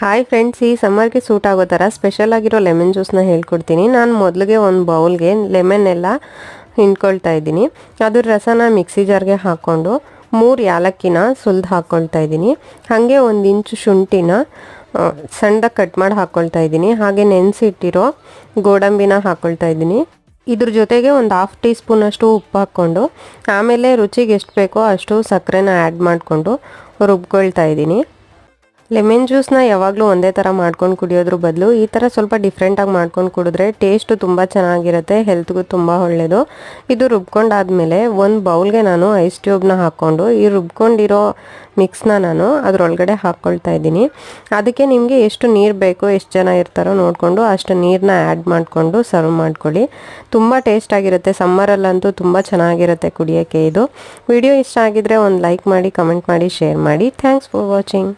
Hi friends, ಈ ಸಮ್ಮರ್ಗೆ suit ಆಗೋ ಥರ ಸ್ಪೆಷಲ್ ಆಗಿರೋ ಲೆಮನ್ ಜ್ಯೂಸ್ನ ಹೇಳ್ಕೊಡ್ತೀನಿ. ನಾನು ಮೊದಲಿಗೆ ಒಂದು ಬೌಲ್ಗೆ ಲೆಮನ್ ಎಲ್ಲ ಹಿಂಡ್ಕೊಳ್ತಾ ಇದ್ದೀನಿ. ಅದ್ರ ರಸನ ಮಿಕ್ಸಿ ಜಾರ್ಗೆ ಹಾಕ್ಕೊಂಡು 3 ಯಾಲಕ್ಕಿನ ಸುಲಿದು ಹಾಕ್ಕೊಳ್ತಾ ಇದ್ದೀನಿ. ಹಾಗೆ 1 ಇಂಚು ಶುಂಠಿನ ಸಣ್ಣದಾಗಿ ಕಟ್ ಮಾಡಿ ಹಾಕ್ಕೊಳ್ತಾ ಇದ್ದೀನಿ. ಹಾಗೆ ನೆನೆಸಿಟ್ಟಿರೋ ಗೋಡಂಬಿನ ಹಾಕ್ಕೊಳ್ತಾ ಇದ್ದೀನಿ. ಇದ್ರ ಜೊತೆಗೆ ಒಂದು 1/2 ಟೀ ಸ್ಪೂನ್ ಅಷ್ಟು ಉಪ್ಪು ಹಾಕ್ಕೊಂಡು ಆಮೇಲೆ ರುಚಿಗೆ ಎಷ್ಟು ಬೇಕೋ ಅಷ್ಟು ಸಕ್ಕರೆನ ಆ್ಯಡ್ ಮಾಡಿಕೊಂಡು ರುಬ್ಕೊಳ್ತಾ ಇದ್ದೀನಿ. ಲೆಮನ್ ಜ್ಯೂಸ್ನ ಯಾವಾಗಲೂ ಒಂದೇ ಥರ ಮಾಡ್ಕೊಂಡು ಕುಡಿಯೋದ್ರ ಬದಲು ಈ ಥರ ಸ್ವಲ್ಪ ಡಿಫ್ರೆಂಟಾಗಿ ಮಾಡ್ಕೊಂಡು ಕುಡಿದ್ರೆ ಟೇಸ್ಟು ತುಂಬ ಚೆನ್ನಾಗಿರುತ್ತೆ, ಹೆಲ್ತ್ಗೂ ತುಂಬ ಒಳ್ಳೆಯದು. ಇದು ರುಬ್ಕೊಂಡಾದಮೇಲೆ ಒಂದು ಬೌಲ್ಗೆ ನಾನು ಐಸ್ ಟ್ಯೂಬ್ನ ಹಾಕ್ಕೊಂಡು ಈ ರುಬ್ಕೊಂಡಿರೋ ಮಿಕ್ಸ್ನ ನಾನು ಅದರೊಳಗಡೆ ಹಾಕ್ಕೊಳ್ತಾ ಇದ್ದೀನಿ. ಅದಕ್ಕೆ ನಿಮಗೆ ಎಷ್ಟು ನೀರು ಬೇಕೋ, ಎಷ್ಟು ಜನ ಇರ್ತಾರೋ ನೋಡಿಕೊಂಡು ಅಷ್ಟು ನೀರನ್ನ ಆ್ಯಡ್ ಮಾಡಿಕೊಂಡು ಸರ್ವ್ ಮಾಡ್ಕೊಳ್ಳಿ. ತುಂಬ ಟೇಸ್ಟಾಗಿರುತ್ತೆ. ಸಮ್ಮರಲ್ಲಂತೂ ತುಂಬ ಚೆನ್ನಾಗಿರುತ್ತೆ ಕುಡಿಯೋಕ್ಕೆ ಇದು. ವಿಡಿಯೋ ಇಷ್ಟ ಆಗಿದ್ರೆ ಒಂದು ಲೈಕ್ ಮಾಡಿ, ಕಮೆಂಟ್ ಮಾಡಿ, ಶೇರ್ ಮಾಡಿ. Thanks for watching.